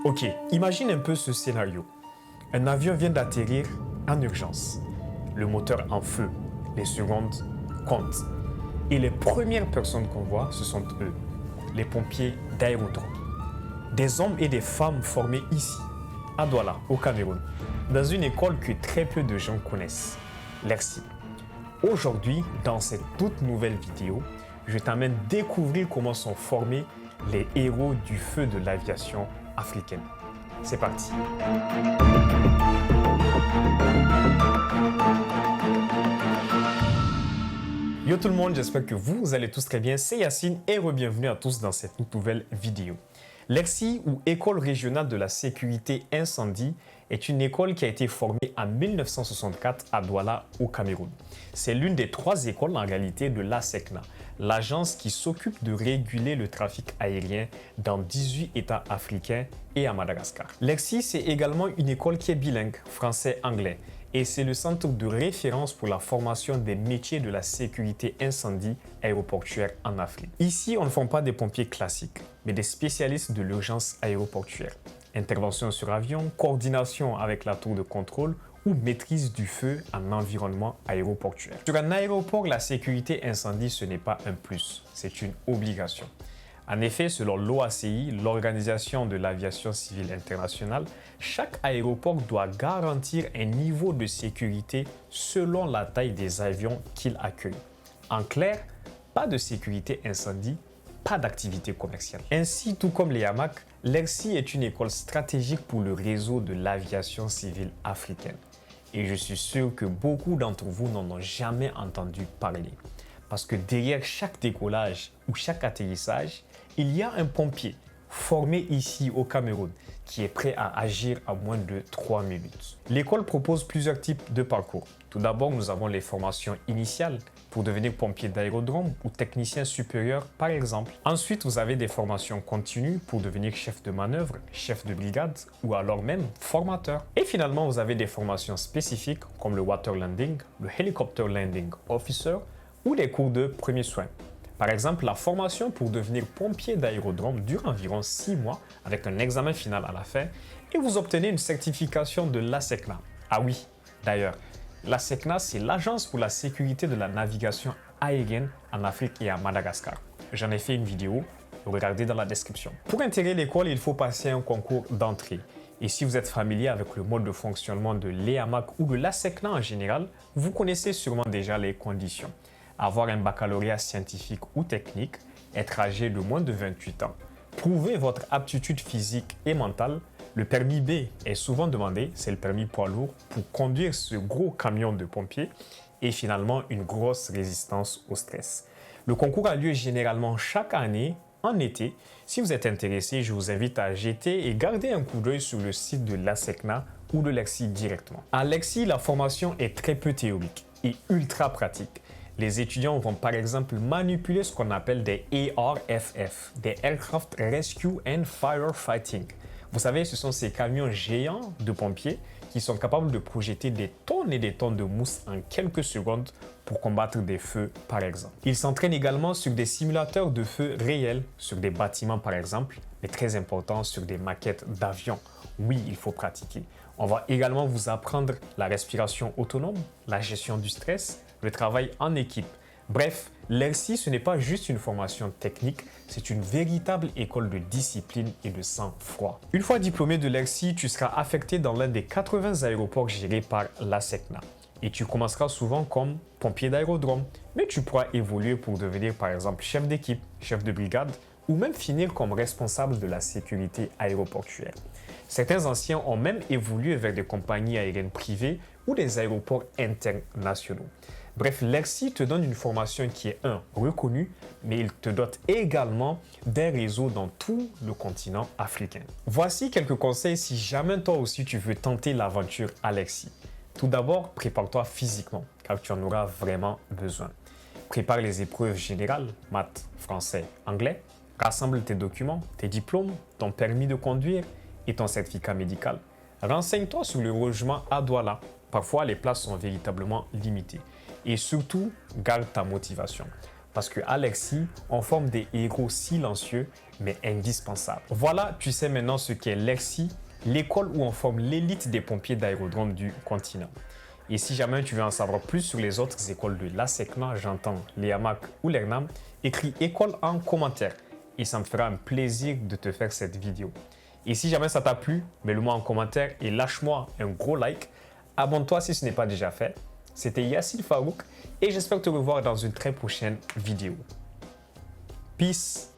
Ok, imagine un peu ce scénario. Un avion vient d'atterrir en urgence. Le moteur en feu. Les secondes comptent. Et les premières personnes qu'on voit, ce sont eux, les pompiers d'aérodrome. Des hommes et des femmes formés ici, à Douala, au Cameroun, dans une école que très peu de gens connaissent, l'ERSI. Aujourd'hui, dans cette toute nouvelle vidéo, je t'amène découvrir comment sont formés les héros du feu de l'aviation africaine. C'est parti. Yo tout le monde, j'espère que vous allez tous très bien. C'est Yacine et re-bienvenue à tous dans cette toute nouvelle vidéo. L'ERSI, ou École régionale de la sécurité incendie, est une école qui a été formée en 1964 à Douala, au Cameroun. C'est l'une des 3 écoles en réalité de l'ASECNA, l'agence qui s'occupe de réguler le trafic aérien dans 18 États africains et à Madagascar. L'ERSI, c'est également une école qui est bilingue, français-anglais, et c'est le centre de référence pour la formation des métiers de la sécurité incendie aéroportuaire en Afrique. Ici, on ne forme pas des pompiers classiques, mais des spécialistes de l'urgence aéroportuaire. Intervention sur avion, coordination avec la tour de contrôle ou maîtrise du feu en environnement aéroportuaire. Sur un aéroport, la sécurité incendie, ce n'est pas un plus, c'est une obligation. En effet, selon l'OACI, l'Organisation de l'aviation civile internationale, chaque aéroport doit garantir un niveau de sécurité selon la taille des avions qu'il accueille. En clair, pas de sécurité incendie, pas d'activité commerciale. Ainsi, tout comme les Hamac, l'ERSI est une école stratégique pour le réseau de l'aviation civile africaine. Et je suis sûr que beaucoup d'entre vous n'en ont jamais entendu parler. Parce que derrière chaque décollage ou chaque atterrissage, il y a un pompier formé ici au Cameroun qui est prêt à agir à moins de 3 minutes. L'école propose plusieurs types de parcours. Tout d'abord, nous avons les formations initiales pour devenir pompier d'aérodrome ou technicien supérieur par exemple. Ensuite, vous avez des formations continues pour devenir chef de manœuvre, chef de brigade ou alors même formateur. Et finalement, vous avez des formations spécifiques comme le water landing, le helicopter landing officer ou les cours de premiers soins. Par exemple, la formation pour devenir pompier d'aérodrome dure environ 6 mois avec un examen final à la fin et vous obtenez une certification de l'ASECNA. Ah oui, d'ailleurs, l'ASECNA, c'est l'Agence pour la sécurité de la navigation aérienne en Afrique et à Madagascar. J'en ai fait une vidéo, regardez dans la description. Pour intégrer l'école, il faut passer un concours d'entrée. Et si vous êtes familier avec le mode de fonctionnement de l'EAMAC ou de l'ASECNA en général, vous connaissez sûrement déjà les conditions. Avoir un baccalauréat scientifique ou technique, être âgé de moins de 28 ans, prouver votre aptitude physique et mentale. Le permis B est souvent demandé, c'est le permis poids lourd, pour conduire ce gros camion de pompiers et finalement une grosse résistance au stress. Le concours a lieu généralement chaque année en été. Si vous êtes intéressé, je vous invite à jeter et garder un coup d'œil sur le site de l'ASECNA ou de l'ERSI directement. À l'ERSI, la formation est très peu théorique et ultra pratique. Les étudiants vont par exemple manipuler ce qu'on appelle des ARFF, des Aircraft Rescue and Firefighting. Vous savez, ce sont ces camions géants de pompiers qui sont capables de projeter des tonnes et des tonnes de mousse en quelques secondes pour combattre des feux par exemple. Ils s'entraînent également sur des simulateurs de feux réels, sur des bâtiments par exemple, mais très important sur des maquettes d'avions. Oui, il faut pratiquer. On va également vous apprendre la respiration autonome, la gestion du stress, le travail en équipe. Bref, l'ERSI, ce n'est pas juste une formation technique, c'est une véritable école de discipline et de sang-froid. Une fois diplômé de l'ERSI, tu seras affecté dans l'un des 80 aéroports gérés par l'ASECNA. Et tu commenceras souvent comme pompier d'aérodrome, mais tu pourras évoluer pour devenir par exemple chef d'équipe, chef de brigade ou même finir comme responsable de la sécurité aéroportuaire. Certains anciens ont même évolué vers des compagnies aériennes privées ou des aéroports internationaux. Bref, l'ERSI te donne une formation qui est reconnue, mais il te dote également d'un réseau dans tout le continent africain. Voici quelques conseils si jamais toi aussi tu veux tenter l'aventure à l'ERSI. Tout d'abord, prépare-toi physiquement, car tu en auras vraiment besoin. Prépare les épreuves générales, maths, français, anglais. Rassemble tes documents, tes diplômes, ton permis de conduire et ton certificat médical. Renseigne-toi sur le logement à Douala. Parfois, les places sont véritablement limitées. Et surtout, garde ta motivation. parce qu'à l'ERSI, on forme des héros silencieux mais indispensables. Voilà, tu sais maintenant ce qu'est l'ERSI, l'école où on forme l'élite des pompiers d'aérodrome du continent. Et si jamais tu veux en savoir plus sur les autres écoles de l'ASECNA, j'entends l'EAMAC ou l'ERNAM, écris école en commentaire et ça me fera un plaisir de te faire cette vidéo. Et si jamais ça t'a plu, mets-le-moi en commentaire et lâche-moi un gros like. Abonne-toi si ce n'est pas déjà fait. C'était Yassine Farouk et j'espère te revoir dans une très prochaine vidéo. Peace!